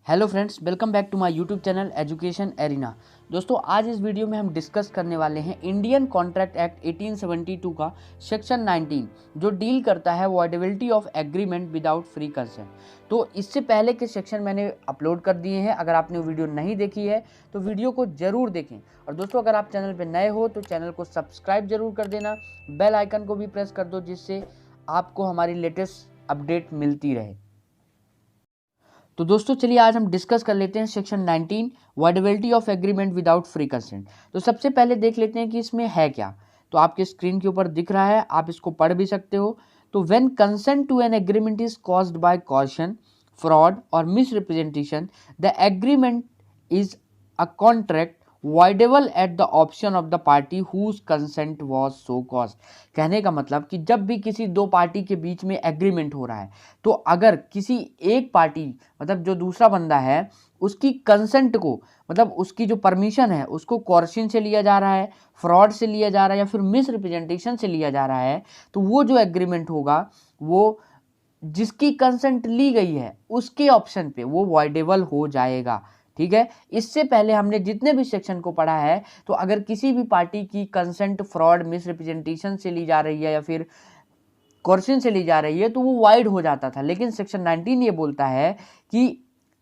Hello friends, welcome back to my YouTube channel education arena. दोस्तों, आज इस video में हम डिस्कस करने वाले हैं इंडियन कॉन्ट्रैक्ट एक्ट 1872 का सेक्शन 19 जो डील करता है voidability of agreement without free consent. तो इससे पहले के सेक्शन मैंने अपलोड कर दिए हैं। अगर आपने वीडियो नहीं देखी है तो वीडियो को ज़रूर देखें। और दोस्तों, अगर आप चैनल पर नए हो तो चैनल को सब्सक्राइब जरूर कर देना, बेल आइकन को भी प्रेस कर दो जिससे आपको हमारी लेटेस्ट अपडेट मिलती रहे। तो दोस्तों, चलिए आज हम डिस्कस कर लेते हैं section 19 voidability of agreement without free consent. तो सबसे पहले देख लेते हैं कि इसमें है क्या। तो आपके स्क्रीन के ऊपर दिख रहा है, आप इसको पढ़ भी सकते हो। तो when consent to an agreement is caused by caution, fraud और misrepresentation, the agreement is a contract voidable at the option of the party whose consent was so caused। कहने का मतलब कि जब भी किसी दो पार्टी के बीच में एग्रीमेंट हो रहा है तो अगर किसी एक पार्टी मतलब जो दूसरा बंदा है उसकी कंसेंट को मतलब उसकी जो परमिशन है उसको कॉर्शन से लिया जा रहा है, फ्रॉड से लिया जा रहा है या फिर मिस रिप्रेजेंटेशन से लिया जा रहा है, तो वो जो एग्रीमेंट होगा वो जिसकी कंसेंट ली गई है उसके ऑप्शन पे वो वॉइडेबल हो जाएगा। ठीक है। इससे पहले हमने जितने भी सेक्शन को पढ़ा है तो अगर किसी भी पार्टी की कंसेंट फ्रॉड मिस रिप्रेजेंटेशन से ली जा रही है या फिर कॉर्शन से ली जा रही है तो वो वाइड हो जाता था, लेकिन सेक्शन 19 ये बोलता है कि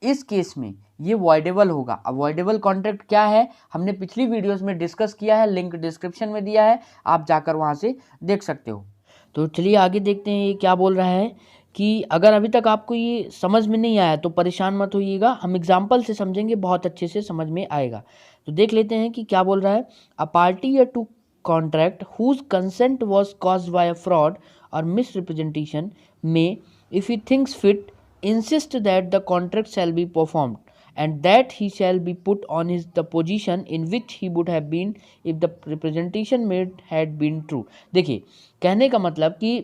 इस केस में ये वॉइडेबल होगा। अब वॉइडेबल कॉन्ट्रैक्ट क्या है हमने पिछली वीडियोस में डिस्कस किया है, लिंक डिस्क्रिप्शन में दिया है, आप जाकर वहां से देख सकते हो। तो चलिए आगे देखते हैं ये क्या बोल रहा है कि अगर अभी तक आपको ये समझ में नहीं आया तो परेशान मत होइएगा, हम एग्जाम्पल से समझेंगे, बहुत अच्छे से समझ में आएगा। तो देख लेते हैं कि क्या बोल रहा है। अ पार्टी या to contract whose consent was caused by a fraud or misrepresentation may, if he thinks fit, insist that the contract shall be performed and that he shall be put on the position in which he would have been if the representation made had been true। देखिए, कहने का मतलब कि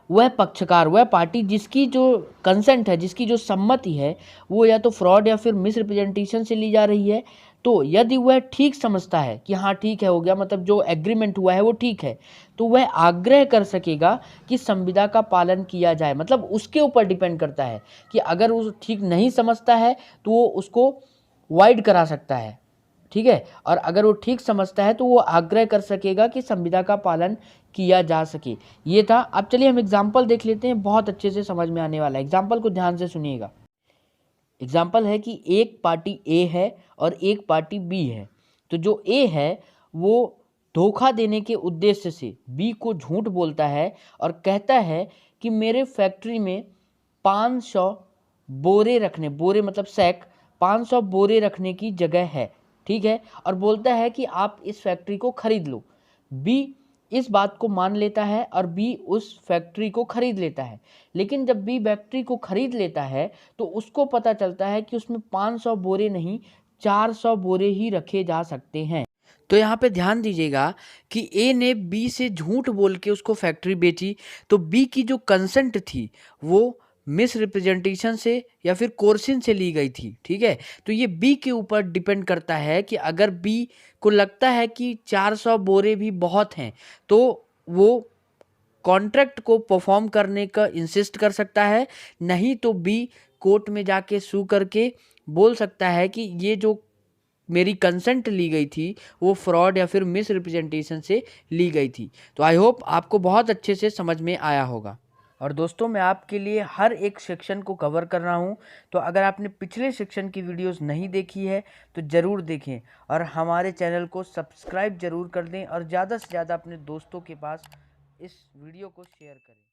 वह पक्षकार, वह party जिसकी जो कंसेंट है, जिसकी जो सम्मति है वो या तो फ्रॉड या फिर मिस रिप्रेजेंटेशन से ली जा रही है, तो यदि वह ठीक समझता है कि हाँ ठीक है, हो गया, मतलब जो एग्रीमेंट हुआ है वो ठीक है, तो वह आग्रह कर सकेगा कि संविदा का पालन किया जाए। मतलब उसके ऊपर डिपेंड करता है कि अगर वो ठीक नहीं समझता है तो वो उसको वाइड करा सकता है। ठीक है। और अगर वो ठीक समझता है तो वो आग्रह कर सकेगा कि संविदा का पालन किया जा सके। ये था। अब चलिए हम एग्जाम्पल देख लेते हैं, बहुत अच्छे से समझ में आने वाला है। एग्जाम्पल को ध्यान से सुनिएगा। एग्जाम्पल है कि एक पार्टी ए है और एक पार्टी बी है। तो जो ए है वो धोखा देने के उद्देश्य से बी को झूठ बोलता है और कहता है कि मेरे फैक्ट्री में 500 बोरे रखने, बोरे मतलब सैक, 500 बोरे रखने की जगह है। ठीक है। और बोलता है कि आप इस फैक्ट्री को खरीद लो। बी इस बात को मान लेता है और बी उस फैक्ट्री को खरीद लेता है। लेकिन जब बी फैक्ट्री को खरीद लेता है तो उसको पता चलता है कि उसमें 500 बोरे नहीं 400 बोरे ही रखे जा सकते हैं। तो यहाँ पे ध्यान दीजिएगा कि ए ने बी से झूठ बोल के उसको फैक्ट्री बेची, तो बी की जो कंसेंट थी वो मिस रिप्रेजेंटेशन से या फिर कोर्सिन से ली गई थी। ठीक है। तो ये बी के ऊपर डिपेंड करता है कि अगर बी को लगता है कि 400 बोरे भी बहुत हैं तो वो कॉन्ट्रैक्ट को परफॉर्म करने का इंसिस्ट कर सकता है, नहीं तो बी कोर्ट में जाके सू करके बोल सकता है कि ये जो मेरी कंसेंट ली गई थी वो फ्रॉड या फिर मिस रिप्रेजेंटेशन से ली गई थी। तो आई होप आपको बहुत अच्छे से समझ में आया होगा। और दोस्तों, मैं आपके लिए हर एक सेक्शन को कवर कर रहा हूं, तो अगर आपने पिछले सेक्शन की वीडियोस नहीं देखी है तो ज़रूर देखें और हमारे चैनल को सब्सक्राइब ज़रूर कर दें और ज़्यादा से ज़्यादा अपने दोस्तों के पास इस वीडियो को शेयर करें।